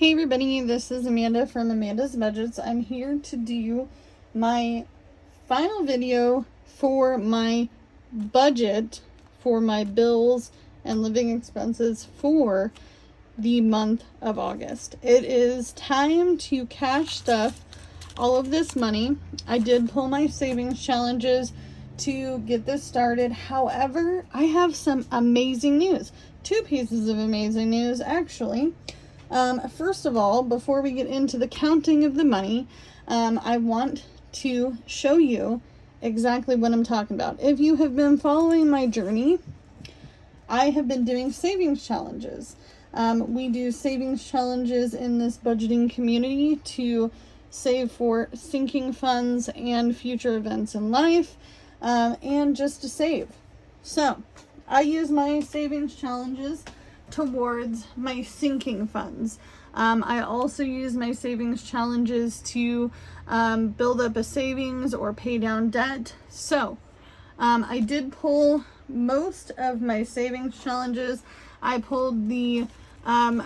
Hey everybody, this is Amanda from Amanda's Budgets. I'm here to do my final video for my budget for my bills and living expenses for the month of August. It is time to cash stuff all of this money. I did pull my savings challenges to get this started. However, I have some amazing news. Two pieces of amazing news, actually. First of all, before we get into the counting of the money, I want to show you exactly what I'm talking about. If you have been following my journey, I have been doing savings challenges. We do savings challenges in this budgeting community to save for sinking funds and future events in life, and just to save. So, I use my savings challenges towards my sinking funds. I also use my savings challenges to build up a savings or pay down debt. So I did pull most of my savings challenges. I pulled the Coffee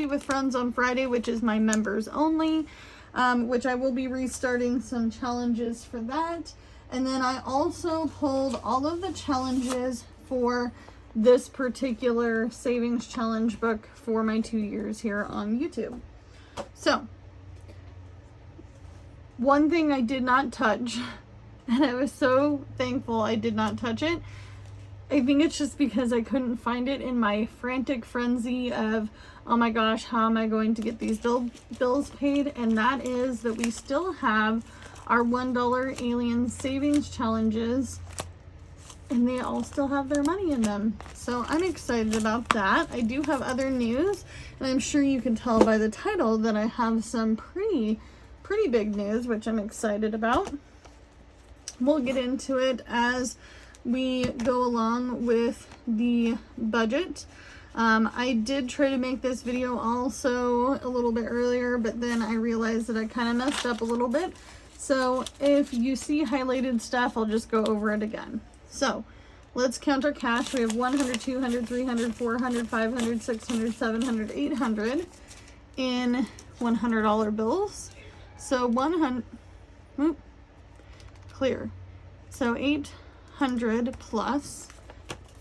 with Friends on Friday, which is my members only, which I will be restarting some challenges for that. And then I also pulled all of the challenges for this particular savings challenge book for my 2 years here on YouTube. So, one thing I did not touch, and I was so thankful I did not touch it. I think it's just because I couldn't find it in my frantic frenzy of, oh my gosh, how am I going to get these bills paid? And that is that we still have our $1 alien savings challenges, and they all still have their money in them. So I'm excited about that. I do have other news, and I'm sure you can tell by the title that I have some pretty big news, which I'm excited about. We'll get into it as we go along with the budget. I did try to make this video also a little bit earlier, but then I realized that I kind of messed up a little bit. So if you see highlighted stuff, I'll just go over it again. So let's count our cash. We have 100, 200, 300, 400, 500, 600, 700, 800 in $100 bills. So 100, clear. So 800 plus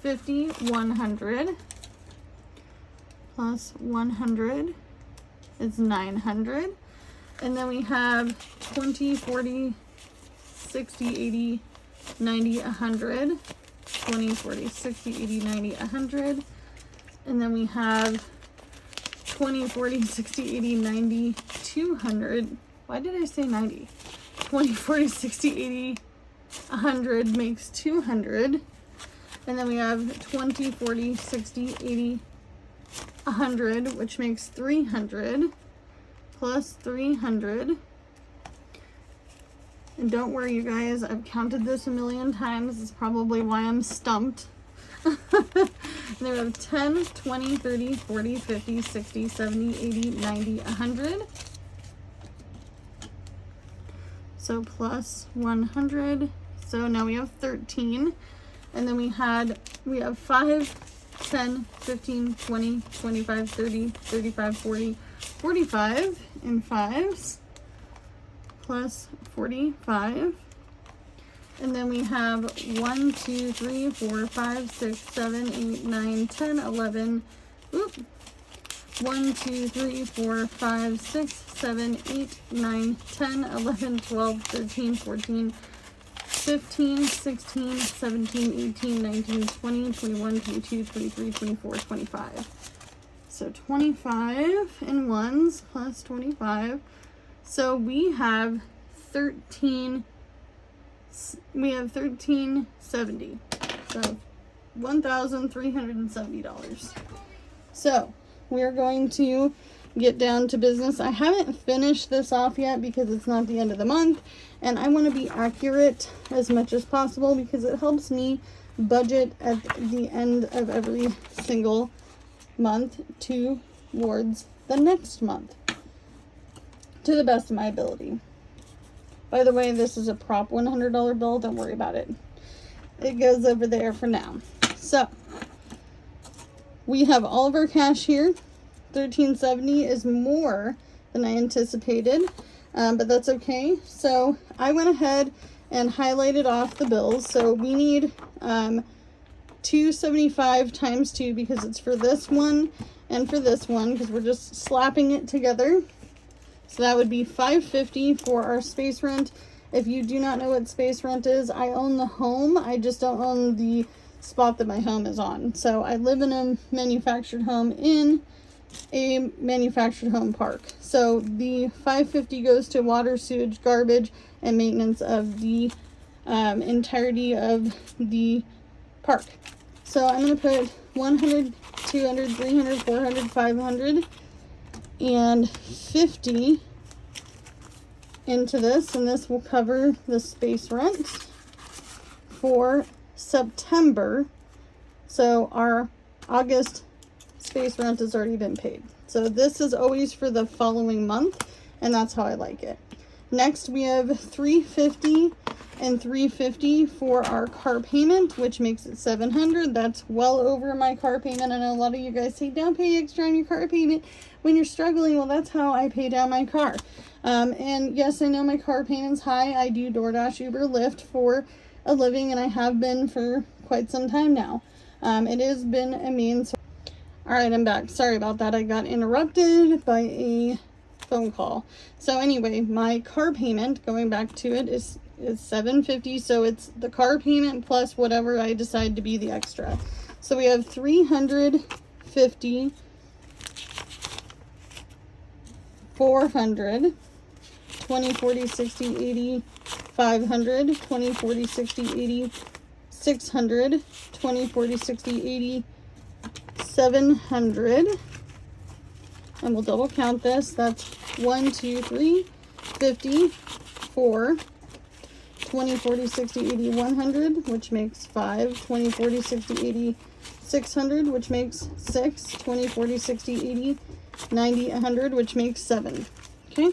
50, 100 plus 100 is 900. And then we have 20, 40, 60, 80, 90, 100. 20, 40, 60, 80, 90, 100. And then we have 20, 40, 60, 80, 90, 200. Why did I say 90? 20, 40, 60, 80, 100 makes 200. And then we have 20, 40, 60, 80, 100, which makes 300. Plus 300. And don't worry, you guys, I've counted this a million times. It's probably why I'm stumped. And then we have 10, 20, 30, 40, 50, 60, 70, 80, 90, 100. So plus 100. So now we have 13. And then we have 5, 10, 15, 20, 25, 30, 35, 40, 45 in fives, plus 45. And then we have 1, 2, 3, 4, 5, 6, 7, 8, 9, 10, 11. 1, 2, 3, 4, 5, 6, 7, 8, 9, 10, 11, 12, 13, 14, 15, 16, 17, 18, 19, 20, 21, 22, 23, 24, 25. So 25 in ones plus 25. So we have 1370. So $1,370. So we're going to get down to business. I haven't finished this off yet because it's not the end of the month, and I want to be accurate as much as possible because it helps me budget at the end of every single month towards the next month to the best of my ability. By the way, this is a prop $100 bill. Don't worry about it. It goes over there for now. So we have all of our cash here. $13.70 is more than I anticipated, but that's okay. So I went ahead and highlighted off the bills. So we need $275 times 2 because it's for this one and for this one, because we're just slapping it together. So that would be $550 for our space rent. If you do not know what space rent is, I own the home. I just don't own the spot that my home is on. So I live in a manufactured home in a manufactured home park. So the $550 goes to water, sewage, garbage, and maintenance of the entirety of the park. So I'm going to put 100, 200, 300, 400, 500, and 50 into this, and this will cover the space rent for September. So our August space rent has already been paid. So this is always for the following month, and that's how I like it. Next, we have $350 and $350 for our car payment, which makes it $700. That's well over my car payment. I know a lot of you guys say don't pay extra on your car payment when you're struggling. Well, that's how I pay down my car. And yes, I know my car payment's high. I do DoorDash, Uber, Lyft for a living, and I have been for quite some time now. It has been a means. All right, I'm back. Sorry about that. I got interrupted by a phone call. So anyway, my car payment, going back to it, is $750. So it's the car payment plus whatever I decide to be the extra. So we have $350, $400, 20, 40, 60, 80, 500, 20, 40, 60, 80, 600, 20, 40, 60, 80, 700. And we'll double count this. That's 1, 2, 3, 50, 4, 20, 40, 60, 80, 100, which makes 5, 20, 40, 60, 80, 600, which makes 6, 20, 40, 60, 80, 90, 100, which makes 7. Okay,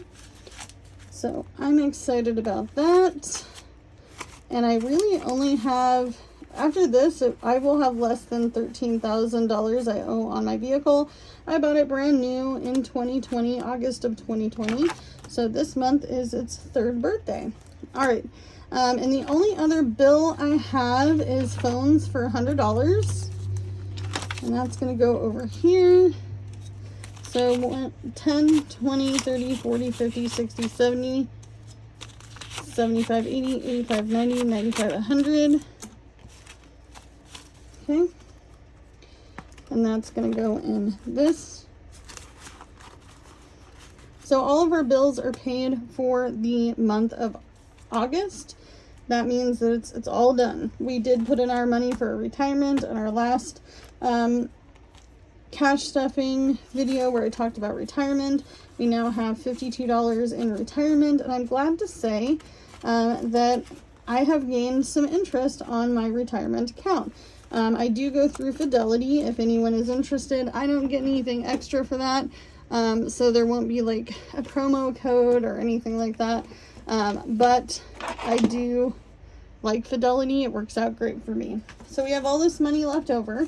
so I'm excited about that. And I really only have, after this, I will have less than $13,000 I owe on my vehicle. I bought it brand new in 2020, August of 2020. So this month is its 3rd birthday. All right. And the only other bill I have is phones for $100. And that's going to go over here. So 10, 20, 30, 40, 50, 60, 70, 75, 80, 85, 90, 95, 100. Okay. And that's going to go in this. So all of our bills are paid for the month of August. That means that it's all done. We did put in our money for retirement in our last cash stuffing video where I talked about retirement. We now have $52 in retirement, and I'm glad to say that I have gained some interest on my retirement account. I do go through Fidelity if anyone is interested. I don't get anything extra for that, so there won't be like a promo code or anything like that. But I do like Fidelity. It works out great for me. So we have all this money left over.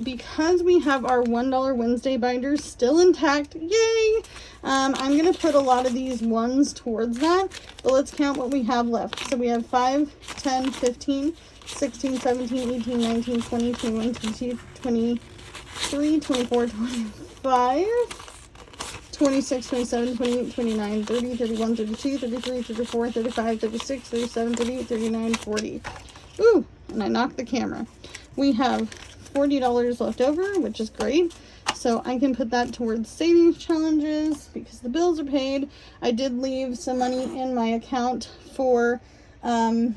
Because we have our $1 Wednesday binders still intact, yay! I'm going to put a lot of these ones towards that, but let's count what we have left. So we have 5, 10, 15, 16, 17, 18, 19, 20, 21, 22, 23, 24, 25, 26, 27, 28, 29, 30, 31, 32, 33, 34, 35, 36, 37, 38, 39, 40. Ooh, and I knocked the camera. We have $40 left over, which is great. So I can put that towards savings challenges because the bills are paid. I did leave some money in my account for my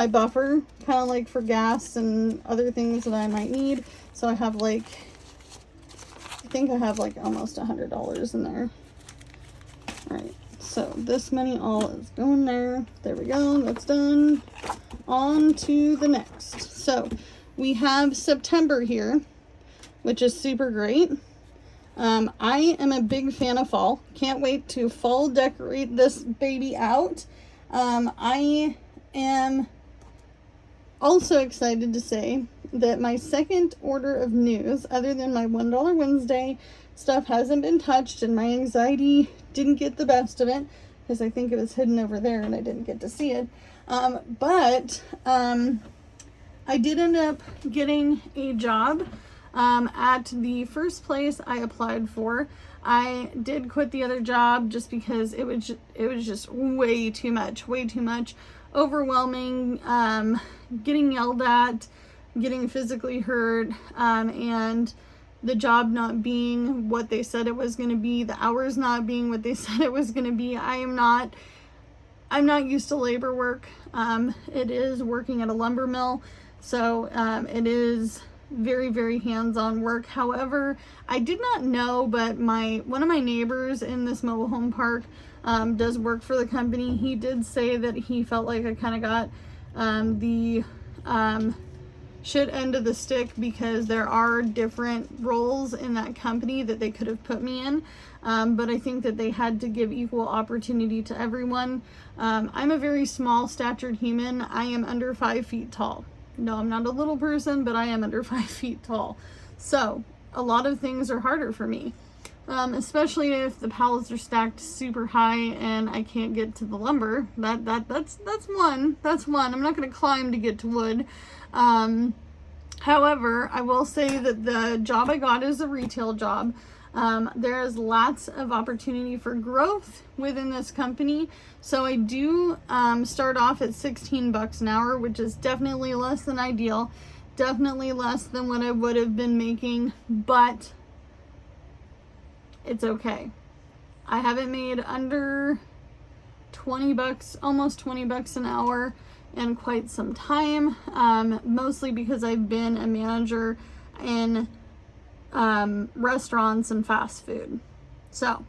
buffer, kind of like for gas and other things that I might need. So I have like, I think I have like almost $100 in there. All right, so this money all is going there. There we go, that's done. On to the next. So we have September here, which is super great. I am a big fan of fall. Can't wait to fall decorate this baby out. I am also excited to say that my second order of news, other than my $1 Wednesday stuff, hasn't been touched, and my anxiety didn't get the best of it because I think it was hidden over there and I didn't get to see it. But I did end up getting a job at the first place I applied for. I did quit the other job just because it was just way too much, overwhelming, getting yelled at, getting physically hurt, and the job not being what they said it was going to be, the hours not being what they said it was going to be. I'm not used to labor work. It is working at a lumber mill, so it is very, very hands-on work. However, I did not know, but one of my neighbors in this mobile home park does work for the company. He did say that he felt like I kind of got the shit end of the stick because there are different roles in that company that they could have put me in, but I think that they had to give equal opportunity to everyone. I'm a very small statured human. I am under 5 feet tall. No, I'm not a little person, but I am under 5 feet tall. So a lot of things are harder for me, especially if the pallets are stacked super high and I can't get to the lumber. That's one. I'm not going to climb to get to wood. However, I will say that the job I got is a retail job. There is lots of opportunity for growth within this company. So I do start off at $16 an hour, which is definitely less than ideal, definitely less than what I would have been making, but it's okay. I haven't made under $20, almost $20 an hour in quite some time, mostly because I've been a manager in restaurants and fast food. So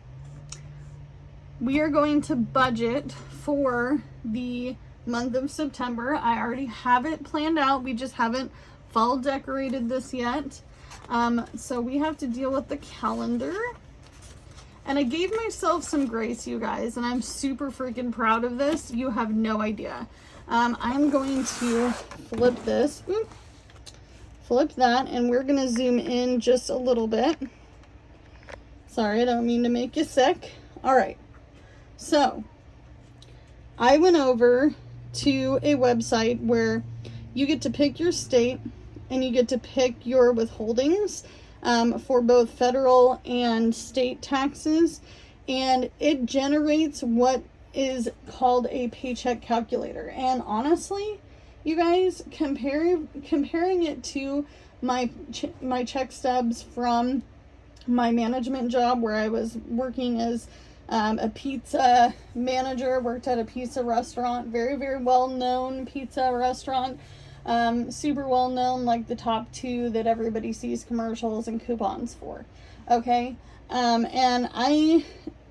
we are going to budget for the month of September. I already have it planned out. We just haven't fall decorated this yet. So we have to deal with the calendar. And I gave myself some grace, you guys, and I'm super freaking proud of this. You have no idea. I'm going to flip this. Flip that, and we're going to zoom in just a little bit. Sorry, I don't mean to make you sick. All right. So I went over to a website where you get to pick your state and you get to pick your withholdings for both federal and state taxes, and it generates what is called a paycheck calculator. And honestly, you guys, comparing it to my check stubs from my management job where I was working as a pizza manager, worked at a pizza restaurant, very, very well-known pizza restaurant, super well-known, like the top 2 that everybody sees commercials and coupons for, okay? And I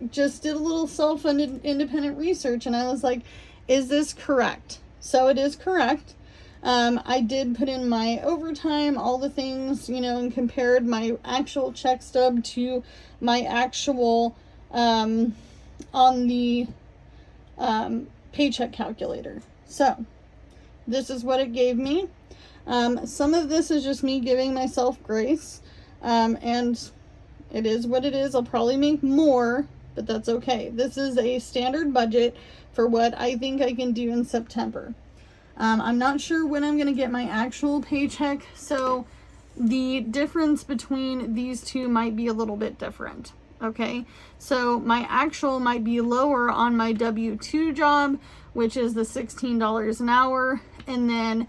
just did a little self-funded independent research, and I was like, is this correct? So it is correct. I did put in my overtime, all the things, and compared my actual check stub to my actual, on the, paycheck calculator. So this is what it gave me. Some of this is just me giving myself grace, and it is what it is. I'll probably make more, but that's okay. This is a standard budget for what I think I can do in September. I'm not sure when I'm going to get my actual paycheck, so the difference between these two might be a little bit different, okay? So my actual might be lower on my W-2 job, which is the $16 an hour, and then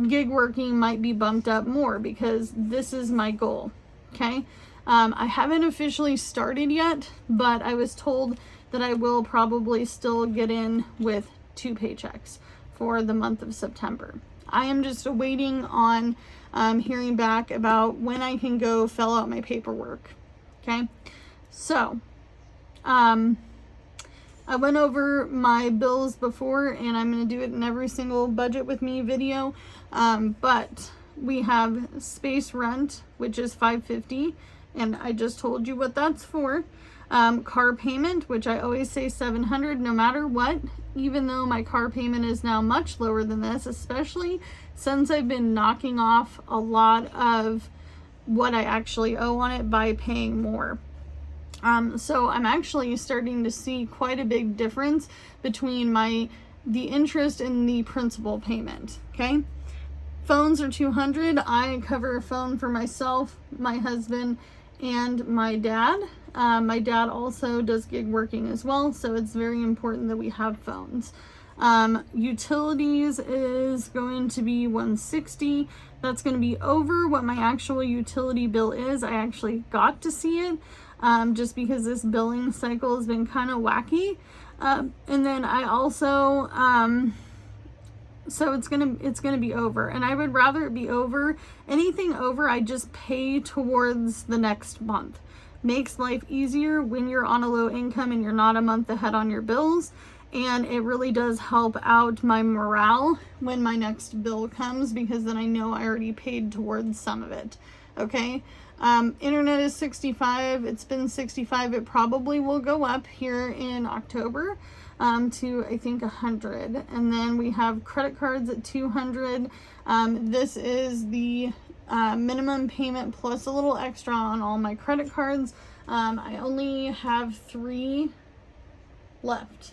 gig working might be bumped up more because this is my goal, okay? I haven't officially started yet, but I was told that I will probably still get in with 2 paychecks for the month of September. I am just waiting on hearing back about when I can go fill out my paperwork. Okay, so I went over my bills before, and I'm going to do it in every single budget with me video. But we have space rent, which is $550, and I just told you what that's for. Car payment, which I always say $700 no matter what, even though my car payment is now much lower than this, especially since I've been knocking off a lot of what I actually owe on it by paying more. So I'm actually starting to see quite a big difference between the interest and the principal payment. Okay. Phones are $200. I cover a phone for myself, my husband, and my dad. My dad also does gig working as well, so it's very important that we have phones. Utilities is going to be $160. That's going to be over what my actual utility bill is. I actually got to see it just because this billing cycle has been kind of wacky. And then I also so it's gonna be over, and I would rather it be over. Anything over, I just pay towards the next month. Makes life easier when you're on a low income and you're not a month ahead on your bills, and it really does help out my morale when my next bill comes, because then I know I already paid towards some of it. Okay. Internet is $65. It's been $65. It probably will go up here in October to I think $100. And then we have credit cards at $200. This is the minimum payment plus a little extra on all my credit cards. I only have 3 left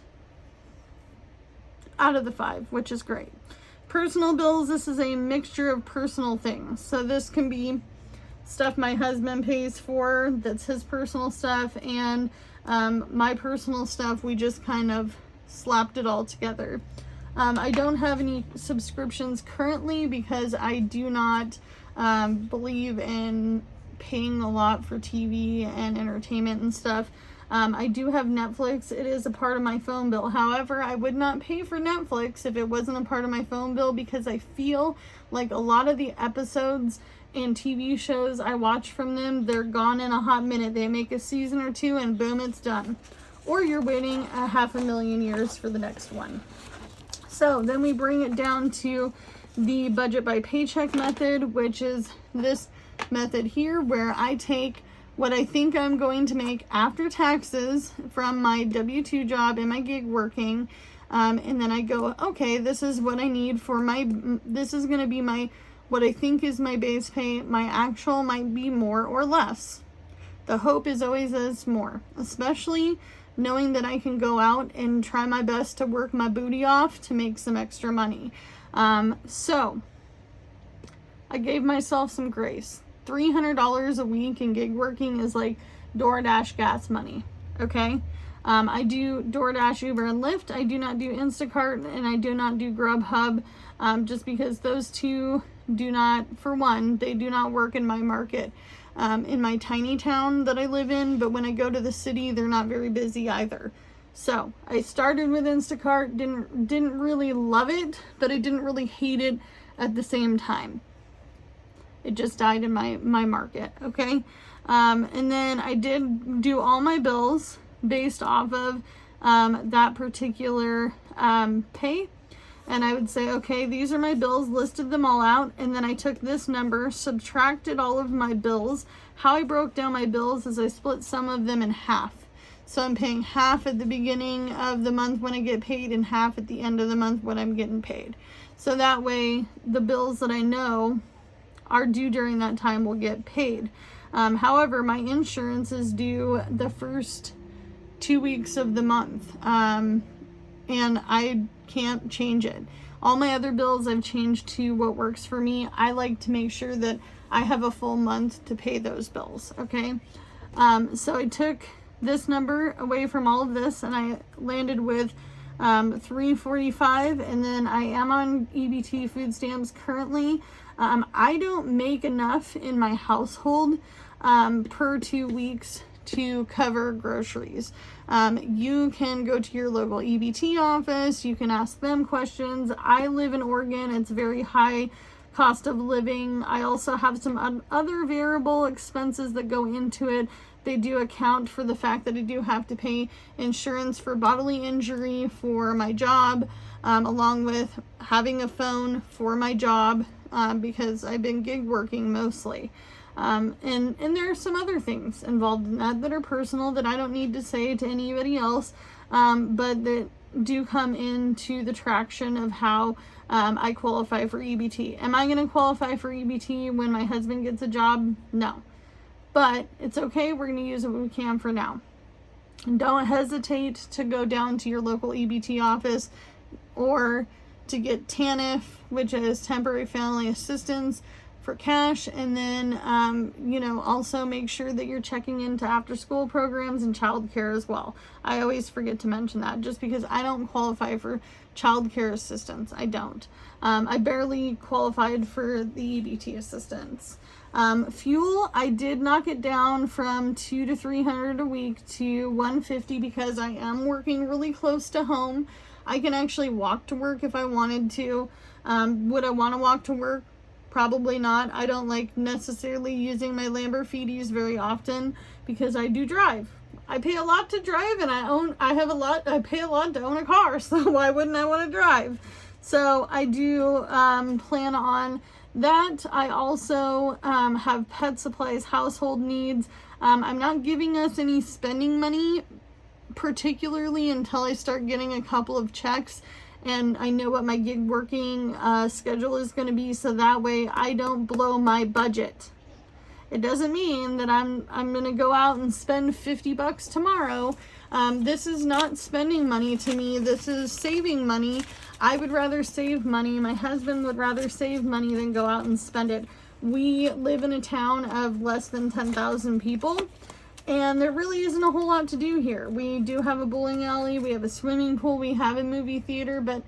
out of the 5, which is great. Personal bills, this is a mixture of personal things. So this can be stuff my husband pays for, that's his personal stuff, and my personal stuff, we just kind of slapped it all together. I don't have any subscriptions currently because I do not believe in paying a lot for TV and entertainment and stuff. I do have Netflix. It is a part of my phone bill. However, I would not pay for Netflix if it wasn't a part of my phone bill, because I feel like a lot of the episodes and TV shows I watch from them, they're gone in a hot minute. They make a season or 2 and boom, it's done. Or you're waiting 500,000 years for the next one. So then we bring it down to the budget by paycheck method, which is this method here, where I take what I think I'm going to make after taxes from my W-2 job and my gig working, and then I go, okay, this is what I need for this is going to be what I think is my base pay. My actual might be more or less. The hope is always that it's more, especially knowing that I can go out and try my best to work my booty off to make some extra money. So I gave myself some grace. $300 a week in gig working is like DoorDash gas money. Okay. I do DoorDash, Uber, and Lyft. I do not do Instacart, and I do not do Grubhub, just because those two do not, for one, they do not work in my market, in my tiny town that I live in. But when I go to the city, they're not very busy either. So I started with Instacart, didn't really love it, but I didn't really hate it at the same time. It just died in my market. Okay. And then I did do all my bills based off of that particular pay. And I would say, okay, these are my bills, listed them all out. And then I took this number, subtracted all of my bills. How I broke down my bills is I split some of them in half. So I'm paying half at the beginning of the month when I get paid and half at the end of the month when I'm getting paid. So that way the bills that I know are due during that time will get paid. However, my insurance is due the first 2 weeks of the month. And I can't change it. All my other bills I've changed to what works for me. I like to make sure that I have a full month to pay those bills. Okay. So I took this number away from all of this and I landed with $345, and then I am on EBT food stamps currently. I don't make enough in my household per 2 weeks to cover groceries. You can go to your local EBT office. You can ask them questions. I live in Oregon. It's very high cost of living. I also have some other variable expenses that go into it. They do account for the fact that I do have to pay insurance for bodily injury for my job, along with having a phone for my job, because I've been gig working mostly. And there are some other things involved in that are personal that I don't need to say to anybody else, but that do come into the traction of how I qualify for EBT. Am I going to qualify for EBT when my husband gets a job? No. But it's okay. We're going to use what we can for now. Don't hesitate to go down to your local EBT office or to get TANF, which is Temporary Family Assistance, for cash. And then, also make sure that you're checking into after school programs and childcare as well. I always forget to mention that just because I don't qualify for childcare assistance. I don't. I barely qualified for the EBT assistance. Fuel, I did knock it down from $200 to $300 a week to $150 because I am working really close to home. I can actually walk to work if I wanted to. Would I want to walk to work? Probably not. I don't like necessarily using my Lamborghinis very often because I do drive. I pay a lot to drive, and I pay a lot to own a car, so why wouldn't I want to drive? So I do plan on that. I also have pet supplies, household needs. I'm not giving us any spending money, particularly until I start getting a couple of checks and I know what my gig working schedule is going to be, so that way I don't blow my budget. It doesn't mean that I'm going to go out and spend $50 tomorrow. This is not spending money to me. This is saving money. I would rather save money. My husband would rather save money than go out and spend it. We live in a town of less than 10,000 people, and there really isn't a whole lot to do here. We do have a bowling alley, we have a swimming pool, we have a movie theater, but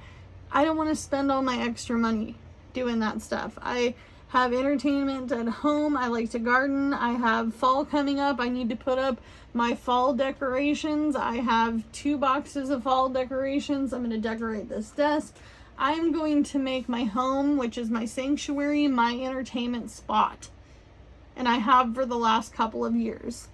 I don't want to spend all my extra money doing that stuff. I have entertainment at home. I like to garden. I have fall coming up. I need to put up my fall decorations. I have 2 boxes of fall decorations. I'm going to decorate this desk. I'm going to make my home, which is my sanctuary, my entertainment spot. And I have for the last couple of years.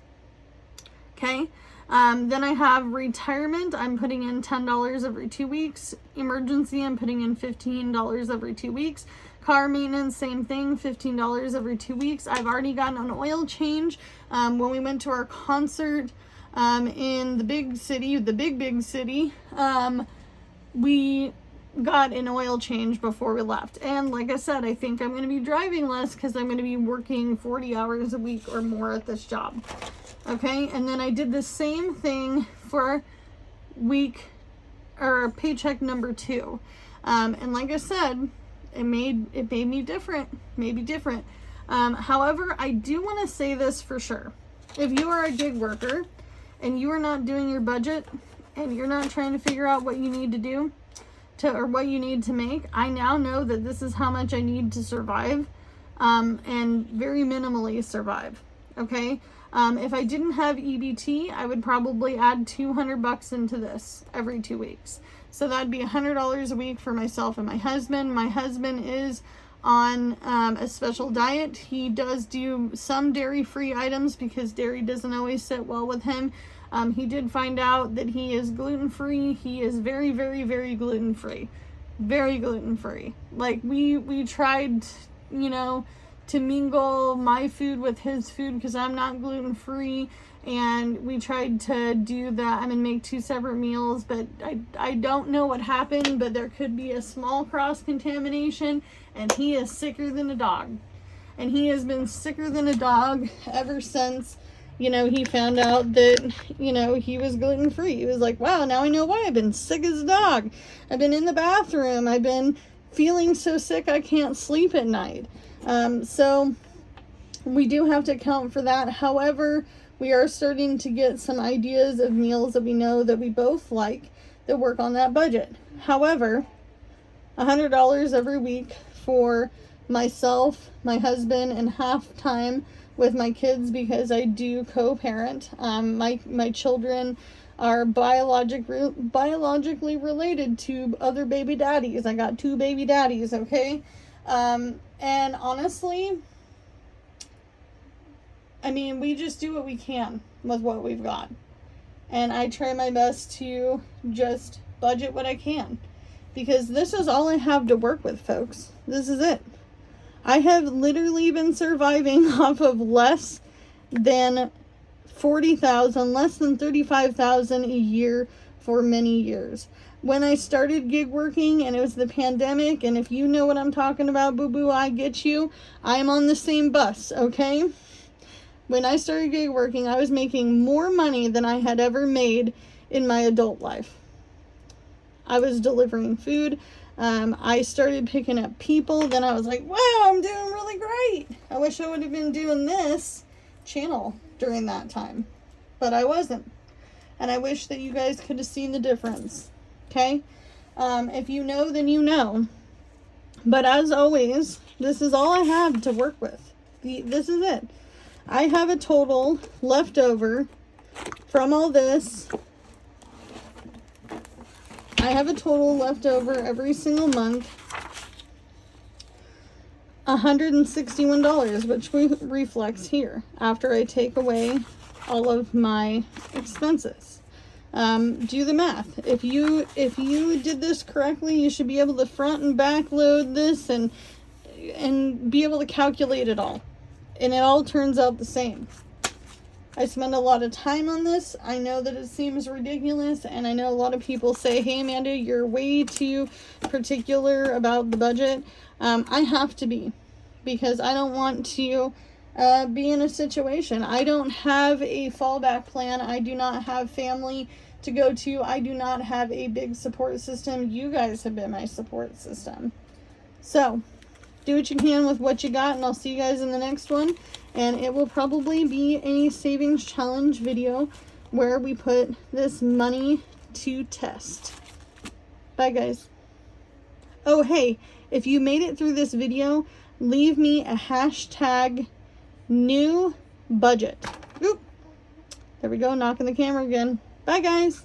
Okay. Then I have retirement. I'm putting in $10 every 2 weeks. Emergency, I'm putting in $15 every 2 weeks. Car maintenance, same thing, $15 every 2 weeks. I've already gotten an oil change. When we went to our concert in the big city, we got an oil change before we left. And like I said, I think I'm going to be driving less because I'm going to be working 40 hours a week or more at this job. Okay, and then I did the same thing for paycheck number 2. And like I said, it made me different, maybe different. However, I do want to say this for sure. If you are a gig worker and you are not doing your budget and you're not trying to figure out what you need to do or what you need to make, I now know that this is how much I need to survive, and very minimally survive. Okay. If I didn't have EBT, I would probably add $200 into this every 2 weeks. So that'd be $100 a week for myself and my husband. My husband is on a special diet. He does do some dairy-free items because dairy doesn't always sit well with him. He did find out that he is gluten-free. He is very, very, very gluten-free. Very gluten-free. Like, we tried, to mingle my food with his food because I'm not gluten-free, and we tried to do that. I'm going to make 2 separate meals, but I don't know what happened, but there could be a small cross-contamination, and he is sicker than a dog. And he has been sicker than a dog ever since, he found out that, he was gluten-free. He was like, wow, now I know why I've been sick as a dog. I've been in the bathroom. I've been feeling so sick I can't sleep at night. So we do have to account for that. However, we are starting to get some ideas of meals that we know that we both like that work on that budget. However, $100 every week for myself, my husband, and half time with my kids because I do co-parent. My children are biologically related to other baby daddies. I got 2 baby daddies, okay? And honestly, we just do what we can with what we've got. And I try my best to just budget what I can. Because this is all I have to work with, folks. This is it. I have literally been surviving off of less than 40,000, less than 35,000 a year for many years. When I started gig working and it was the pandemic, and if you know what I'm talking about, boo-boo, I get you. I'm on the same bus, okay? When I started gig working, I was making more money than I had ever made in my adult life. I was delivering food. I started picking up people. Then I was like, wow, I'm doing really great. I wish I would have been doing this channel during that time, but I wasn't. And I wish that you guys could have seen the difference. Okay? If you know, then you know. But as always, this is all I have to work with. This is it. I have a total left over from all this. I have a total left over every single month, $161, which reflects here after I take away all of my expenses. Do the math. If you did this correctly, you should be able to front and back load this and be able to calculate it all. And it all turns out the same. I spend a lot of time on this. I know that it seems ridiculous, and I know a lot of people say, hey Amanda, you're way too particular about the budget. I have to be, because I don't want to be in a situation. I don't have a fallback plan. I do not have family to go to. I do not have a big support system. You guys have been my support system. So do what you can with what you got, and I'll see you guys in the next one. And it will probably be a savings challenge video where we put this money to test. Bye, guys. Oh, hey, if you made it through this video, leave me a hashtag new budget. Oop. There we go, knocking the camera again. Bye, guys.